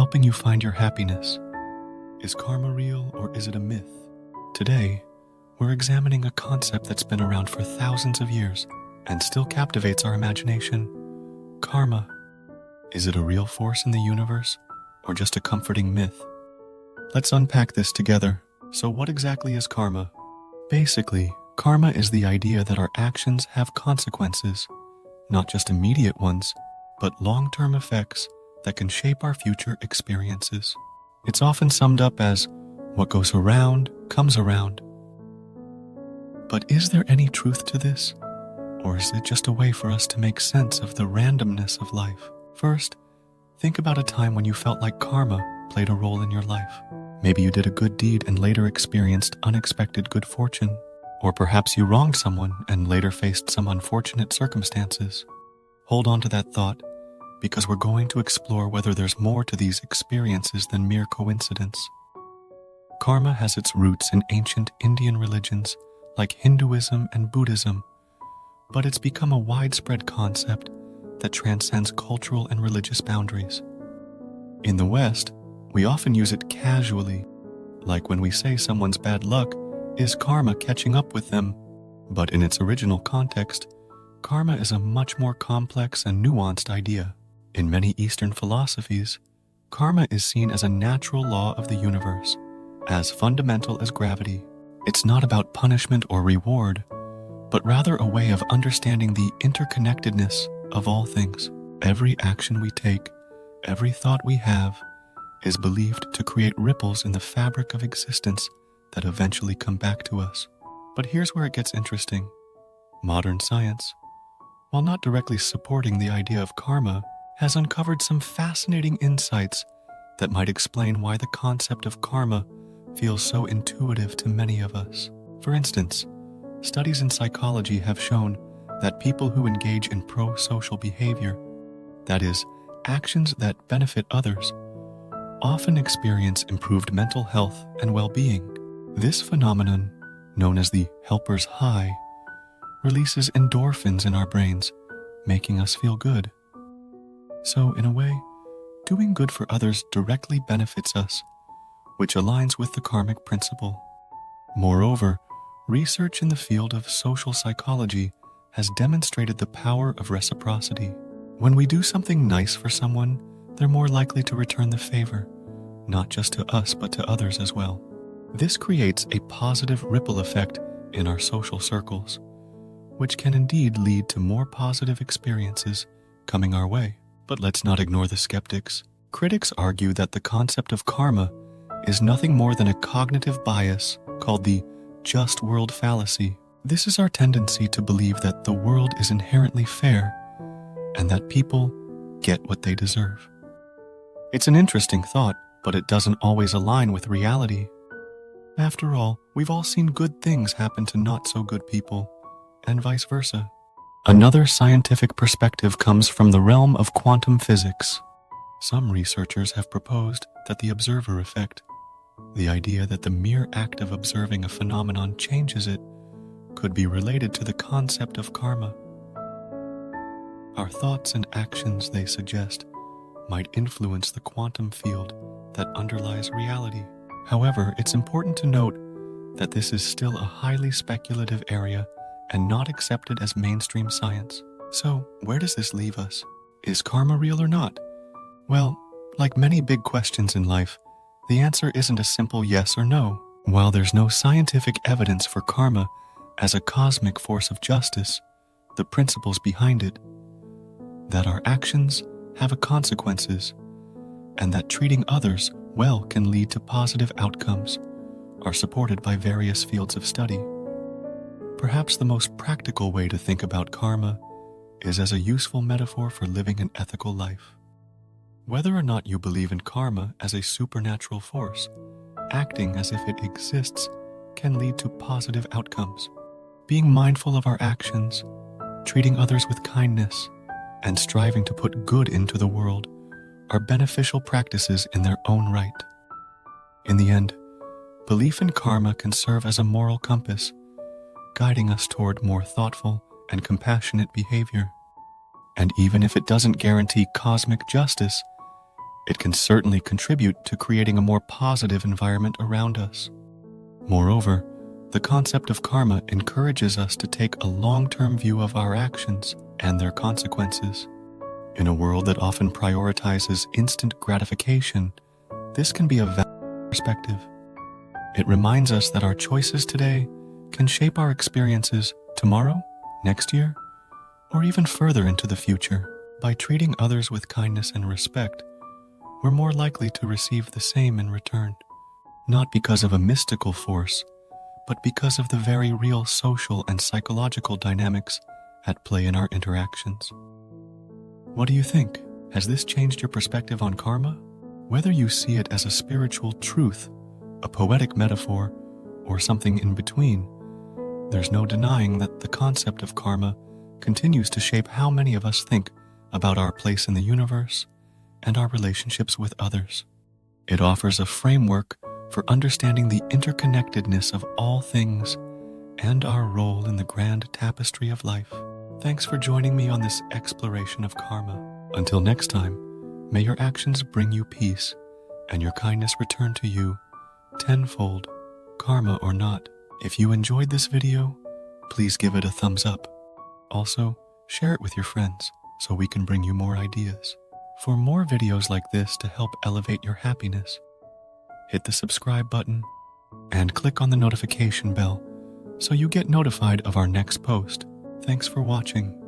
helping you find your happiness. Is karma real or is it a myth? Today, we're examining a concept that's been around for thousands of years and still captivates our imagination. Karma. Is it a real force in the universe or just a comforting myth? Let's unpack this together. So what exactly is karma? Basically, karma is the idea that our actions have consequences, not just immediate ones, but long-term effects that can shape our future experiences. It's often summed up as, what goes around comes around. But is there any truth to this? Or is it just a way for us to make sense of the randomness of life? First, think about a time when you felt like karma played a role in your life. Maybe you did a good deed and later experienced unexpected good fortune. Or perhaps you wronged someone and later faced some unfortunate circumstances. Hold on to that thought, because we're going to explore whether there's more to these experiences than mere coincidence. Karma has its roots in ancient Indian religions like Hinduism and Buddhism, but it's become a widespread concept that transcends cultural and religious boundaries. In the West, we often use it casually, like when we say someone's bad luck is karma catching up with them. But in its original context, karma is a much more complex and nuanced idea. In many Eastern philosophies, karma is seen as a natural law of the universe, as fundamental as gravity. It's not about punishment or reward, but rather a way of understanding the interconnectedness of all things. Every action we take, every thought we have, is believed to create ripples in the fabric of existence that eventually come back to us. But here's where it gets interesting. Modern science, while not directly supporting the idea of karma, has uncovered some fascinating insights that might explain why the concept of karma feels so intuitive to many of us. For instance, studies in psychology have shown that people who engage in pro-social behavior, that is, actions that benefit others, often experience improved mental health and well-being. This phenomenon, known as the helper's high, releases endorphins in our brains, making us feel good. So, in a way, doing good for others directly benefits us, which aligns with the karmic principle. Moreover, research in the field of social psychology has demonstrated the power of reciprocity. When we do something nice for someone, they're more likely to return the favor, not just to us but to others as well. This creates a positive ripple effect in our social circles, which can indeed lead to more positive experiences coming our way. But let's not ignore the skeptics. Critics argue that the concept of karma is nothing more than a cognitive bias called the just world fallacy. This is our tendency to believe that the world is inherently fair and that people get what they deserve. It's an interesting thought, but it doesn't always align with reality. After all, we've all seen good things happen to not so good people, and vice versa. Another scientific perspective comes from the realm of quantum physics. Some researchers have proposed that the observer effect, the idea that the mere act of observing a phenomenon changes it, could be related to the concept of karma. Our thoughts and actions, they suggest, might influence the quantum field that underlies reality. However, it's important to note that this is still a highly speculative area and not accepted as mainstream science. So, where does this leave us? Is karma real or not? Well, like many big questions in life, the answer isn't a simple yes or no. While there's no scientific evidence for karma as a cosmic force of justice, the principles behind it, that our actions have consequences, and that treating others well can lead to positive outcomes, are supported by various fields of study. Perhaps the most practical way to think about karma is as a useful metaphor for living an ethical life. Whether or not you believe in karma as a supernatural force, acting as if it exists can lead to positive outcomes. Being mindful of our actions, treating others with kindness, and striving to put good into the world are beneficial practices in their own right. In the end, belief in karma can serve as a moral compass, guiding us toward more thoughtful and compassionate behavior. And even if it doesn't guarantee cosmic justice, It can certainly contribute to creating a more positive environment around us. Moreover, the concept of karma encourages us to take a long-term view of our actions and their consequences. In a world that often prioritizes instant gratification, this can be a valuable perspective. It reminds us that our choices today can shape our experiences tomorrow, next year, or even further into the future. By treating others with kindness and respect, we're more likely to receive the same in return, not because of a mystical force, but because of the very real social and psychological dynamics at play in our interactions. What do you think? Has this changed your perspective on karma? Whether you see it as a spiritual truth, a poetic metaphor, or something in between, there's no denying that the concept of karma continues to shape how many of us think about our place in the universe and our relationships with others. It offers a framework for understanding the interconnectedness of all things and our role in the grand tapestry of life. Thanks for joining me on this exploration of karma. Until next time, may your actions bring you peace and your kindness return to you tenfold, karma or not. If you enjoyed this video, please give it a thumbs up. Also, share it with your friends so we can bring you more ideas. For more videos like this to help elevate your happiness, hit the subscribe button and click on the notification bell so you get notified of our next post. Thanks for watching.